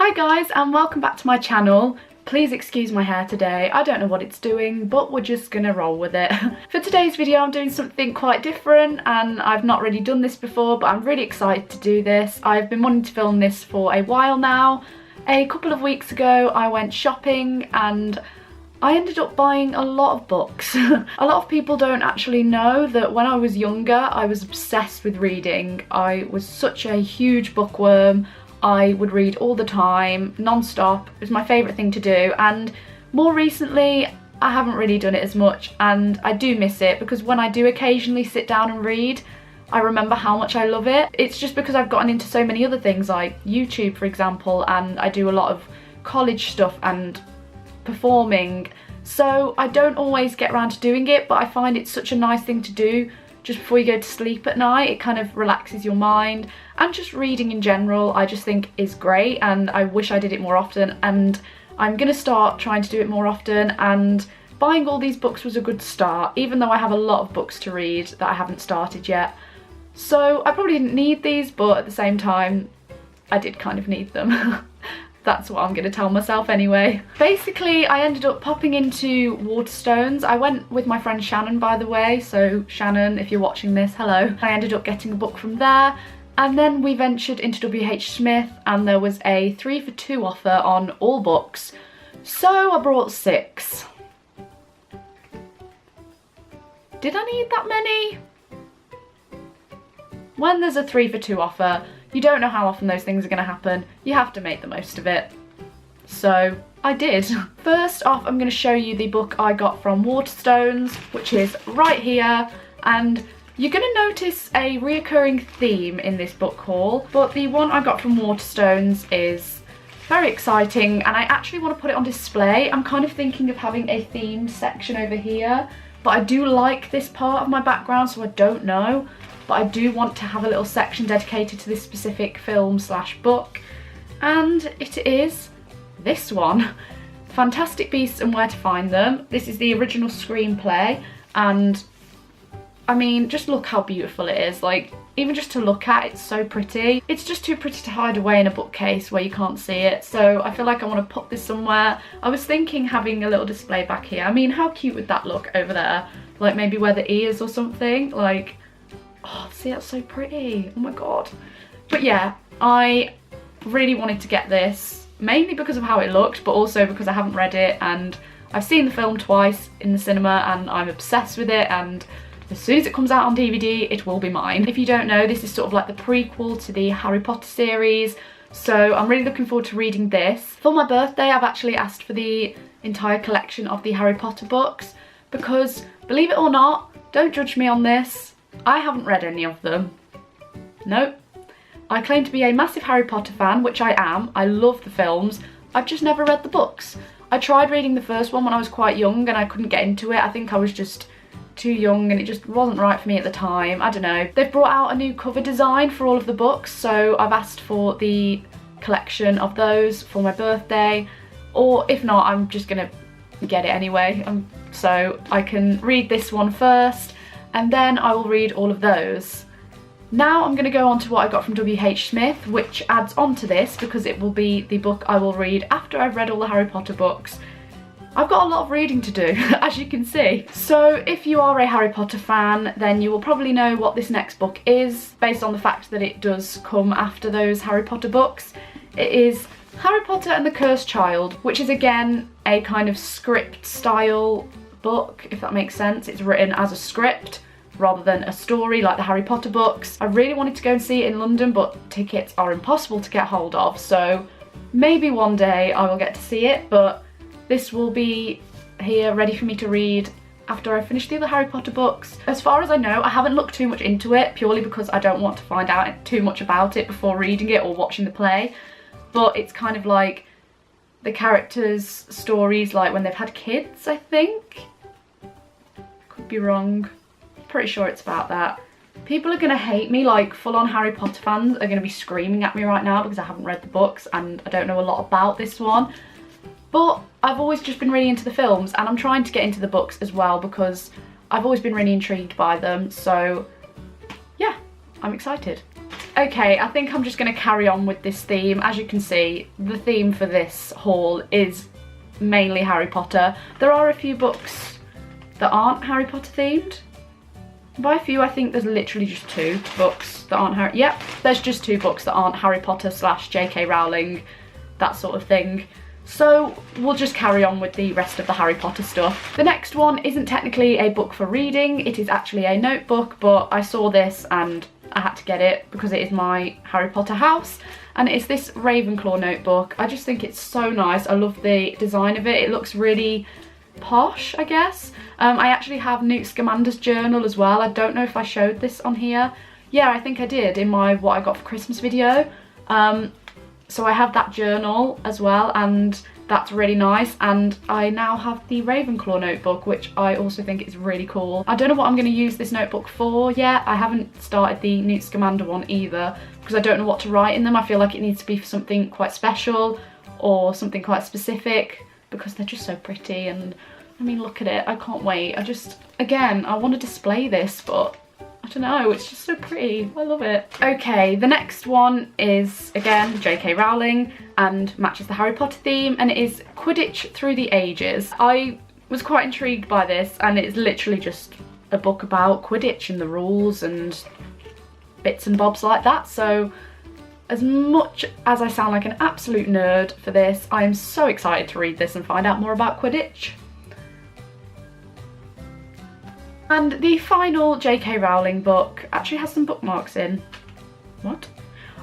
Hi guys, and welcome back to my channel. Please excuse my hair today. I don't know what it's doing, but we're just gonna roll with it. For today's video I'm doing something quite different, and I've not really done this before, but I'm really excited to do this. I've been wanting to film this for a while now. A couple of weeks ago I went shopping and I ended up buying a lot of books. A lot of people don't actually know that when I was younger I was obsessed with reading. I was such a huge bookworm. I would read all the time, non-stop. It was my favourite thing to do, and more recently I haven't really done it as much, and I do miss it because when I do occasionally sit down and read, I remember how much I love it. It's just because I've gotten into so many other things like YouTube, for example, and I do a lot of college stuff and performing, so I don't always get around to doing it, but I find it's such a nice thing to do just before you go to sleep at night. It kind of relaxes your mind, and just reading in general I just think is great, and I wish I did it more often, and I'm gonna start trying to do it more often. And buying all these books was a good start, even though I have a lot of books to read that I haven't started yet. So I probably didn't need these, but at the same time I did kind of need them. That's what I'm going to tell myself anyway. Basically, I ended up popping into Waterstones. I went with my friend Shannon, by the way, so Shannon, if you're watching this, hello. I ended up getting a book from there, and then we ventured into WH Smith, and there was a 3 for 2 offer on all books, so I brought 6. Did I need that many? When there's a 3 for 2 offer, you don't know how often those things are going to happen. You have to make the most of it. So I did. First off, I'm going to show you the book I got from Waterstones, which is right here, and you're going to notice a reoccurring theme in this book haul, but the one I got from Waterstones is very exciting, and I actually want to put it on display. I'm kind of thinking of having a themed section over here, but I do like this part of my background, so I don't know. But I do want to have a little section dedicated to this specific film slash book, and it is this one, Fantastic Beasts and Where to Find Them. This is the original screenplay, and I mean, just look how beautiful it is. Like, even just to look at, it's so pretty. It's just too pretty to hide away in a bookcase where you can't see it, so I feel like I want to put this somewhere. I was thinking having a little display back here. I mean, how cute would that look over there? Like maybe where the ears or something, like, oh, see, that's so pretty. Oh my god. But yeah, I really wanted to get this, mainly because of how it looked, but also because I haven't read it, and I've seen the film twice in the cinema and I'm obsessed with it, and as soon as it comes out on DVD, it will be mine. If you don't know, this is sort of like the prequel to the Harry Potter series, so I'm really looking forward to reading this. For my birthday, I've actually asked for the entire collection of the Harry Potter books, because, believe it or not, don't judge me on this, I haven't read any of them. Nope. I claim to be a massive Harry Potter fan, which I am. I love the films. I've just never read the books. I tried reading the first one when I was quite young and I couldn't get into it. I think I was just too young and it just wasn't right for me at the time. I don't know. They've brought out a new cover design for all of the books, so I've asked for the collection of those for my birthday, or if not, I'm just gonna get it anyway. So I can read this one first, and then I will read all of those. Now I'm going to go on to what I got from WH Smith, which adds on to this because it will be the book I will read after I've read all the Harry Potter books. I've got a lot of reading to do, as you can see. So if you are a Harry Potter fan, then you will probably know what this next book is, based on the fact that it does come after those Harry Potter books. It is Harry Potter and the Cursed Child, which is again a kind of script style book, if that makes sense. It's written as a script rather than a story like the Harry Potter books. I really wanted to go and see it in London, but tickets are impossible to get hold of, so maybe one day I will get to see it, but this will be here ready for me to read after I finish the other Harry Potter books. As far as I know, I haven't looked too much into it, purely because I don't want to find out too much about it before reading it or watching the play, but it's kind of like the characters' stories like when they've had kids, I think. Could be wrong. Pretty sure it's about that. People are gonna hate me, like full-on Harry Potter fans are gonna be screaming at me right now because I haven't read the books and I don't know a lot about this one. But I've always just been really into the films, and I'm trying to get into the books as well because I've always been really intrigued by them, so yeah, I'm excited. Okay, I think I'm just going to carry on with this theme. As you can see, the theme for this haul is mainly Harry Potter. There are a few books that aren't Harry Potter themed. By a few, I think there's literally just 2 books that aren't Harry... Yep, there's just 2 books that aren't Harry Potter / JK Rowling, that sort of thing. So we'll just carry on with the rest of the Harry Potter stuff. The next one isn't technically a book for reading, it is actually a notebook, but I saw this and I had to get it because it is my Harry Potter house. And it's this Ravenclaw notebook. I just think it's so nice. I love the design of it. It looks really posh, I guess. I actually have Newt Scamander's journal as well. I don't know if I showed this on here. Yeah, I think I did in my what I got for Christmas video. So I have that journal as well, and that's really nice. And I now have the Ravenclaw notebook, which I also think is really cool. I don't know what I'm going to use this notebook for yet. I haven't started the Newt Scamander one either, because I don't know what to write in them. I feel like it needs to be for something quite special or something quite specific, because they're just so pretty. And I mean, look at it, I can't wait. Again, I want to display this, but I don't know, it's just so pretty. I love it. Okay, the next one is, again, JK Rowling and matches the Harry Potter theme, and it is Quidditch Through the Ages. I was quite intrigued by this, and it's literally just a book about Quidditch and the rules and bits and bobs like that. So as much as I sound like an absolute nerd for this, I am so excited to read this and find out more about Quidditch. And the final JK Rowling book actually has some bookmarks in. What?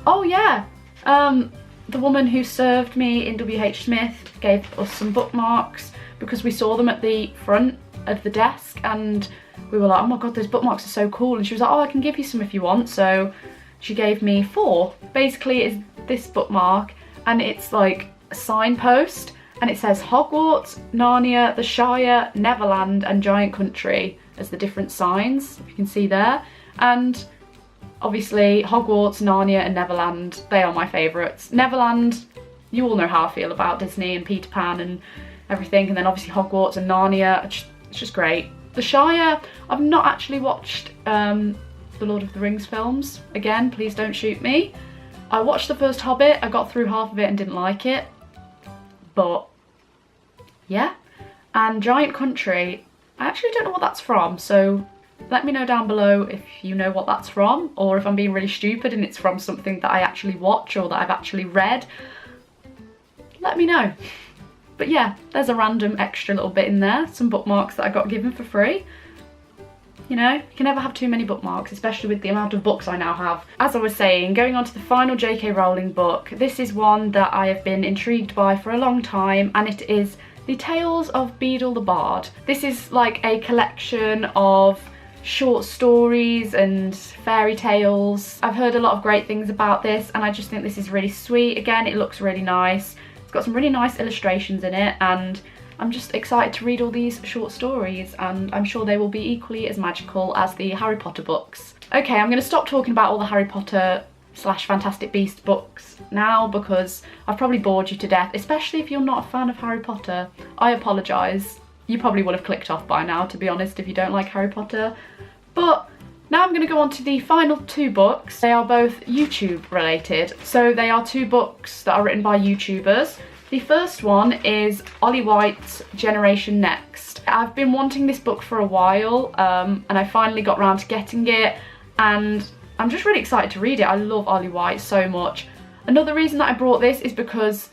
Oh yeah, the woman who served me in WH Smith gave us some bookmarks because we saw them at the front of the desk and we were like, oh my god, those bookmarks are so cool. And she was like, oh, I can give you some if you want. So she gave me 4. Basically it's this bookmark and it's like a signpost and it says Hogwarts, Narnia, the Shire, Neverland and Giant Country as the different signs, if you can see there. And obviously Hogwarts, Narnia and Neverland, they are my favourites. Neverland, you all know how I feel about Disney and Peter Pan and everything, and then obviously Hogwarts and Narnia, it's just great. The Shire, I've not actually watched the Lord of the Rings films. Again, please don't shoot me. I watched the first Hobbit, I got through half of it and didn't like it, but yeah. And Giant Country, I actually don't know what that's from, so let me know down below if you know what that's from, or if I'm being really stupid and it's from something that I actually watch or that I've actually read. Let me know. But yeah, there's a random extra little bit in there, some bookmarks that I got given for free. You know, you can never have too many bookmarks, especially with the amount of books I now have. As I was saying, going on to the final JK Rowling book, this is one that I have been intrigued by for a long time, and it is The Tales of Beedle the Bard. This is like a collection of short stories and fairy tales. I've heard a lot of great things about this and I just think this is really sweet. Again, it looks really nice. It's got some really nice illustrations in it and I'm just excited to read all these short stories, and I'm sure they will be equally as magical as the Harry Potter books. Okay, I'm going to stop talking about all the Harry Potter / Fantastic Beasts books now because I've probably bored you to death, especially if you're not a fan of Harry Potter. I apologise. You probably would have clicked off by now, to be honest, if you don't like Harry Potter. But now I'm going to go on to the final 2 books. They are both YouTube related. So they are 2 books that are written by YouTubers. The first one is Ollie White's Generation Next. I've been wanting this book for a while and I finally got around to getting it, and I'm just really excited to read it. I love Ollie White so much. Another reason that I brought this is because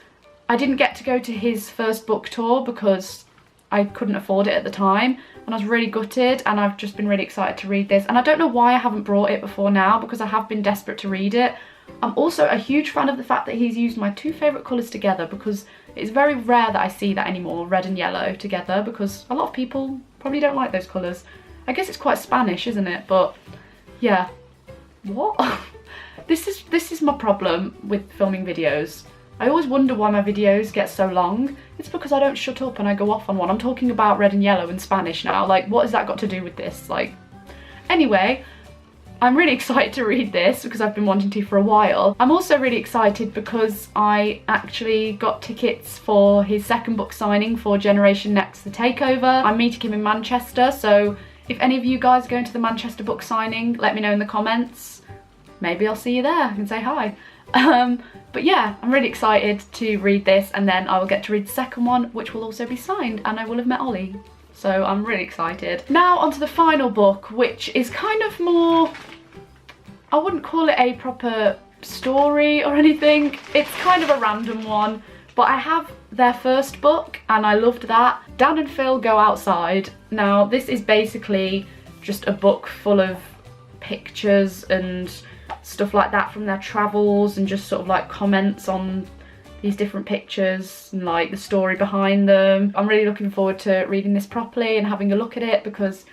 I didn't get to go to his first book tour because I couldn't afford it at the time, and I was really gutted, and I've just been really excited to read this. And I don't know why I haven't brought it before now, because I have been desperate to read it. I'm also a huge fan of the fact that he's used my 2 favourite colours together, because it's very rare that I see that anymore, red and yellow together, because a lot of people probably don't like those colours. I guess it's quite Spanish, isn't it? But yeah. What? This is my problem with filming videos. I always wonder why my videos get so long. It's because I don't shut up and I go off on one. I'm talking about red and yellow in Spanish now. Like, what has that got to do with this? Like, anyway, I'm really excited to read this because I've been wanting to for a while. I'm also really excited because I actually got tickets for his second book signing for Generation Next The Takeover. I'm meeting him in Manchester, so if any of you guys are going to the Manchester book signing, let me know in the comments. maybe I'll see you there. I can say hi. But yeah, I'm really excited to read this, and then I will get to read the second one, which will also be signed, and I will have met Ollie. So I'm really excited. Now onto the final book, which is kind of more, I wouldn't call it a proper story or anything. It's kind of a random one, but I have their first book and I loved that. Dan and Phil Go Outside. Now this is basically just a book full of pictures and stuff like that from their travels, and just sort of like comments on these different pictures and like the story behind them. I'm really looking forward to reading this properly and having a look at it, because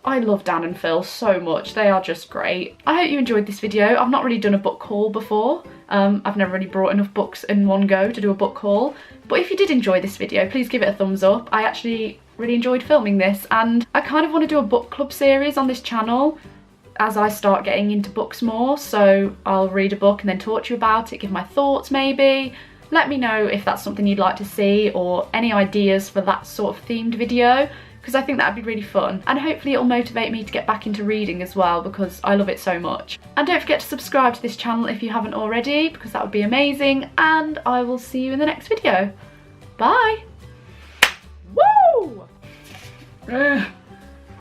I love Dan and Phil so much. They are just great. I hope you enjoyed this video. I've not really done a book haul before. I've never really brought enough books in one go to do a book haul. But if you did enjoy this video, please give it a thumbs up. I actually really enjoyed filming this, and I kind of want to do a book club series on this channel as I start getting into books more. So I'll read a book and then talk to you about it, give my thoughts maybe. Let me know if that's something you'd like to see, or any ideas for that sort of themed video, because I think that would be really fun, and hopefully it'll motivate me to get back into reading as well, because I love it so much. And don't forget to subscribe to this channel if you haven't already, because that would be amazing, and I will see you in the next video. Bye! Woo!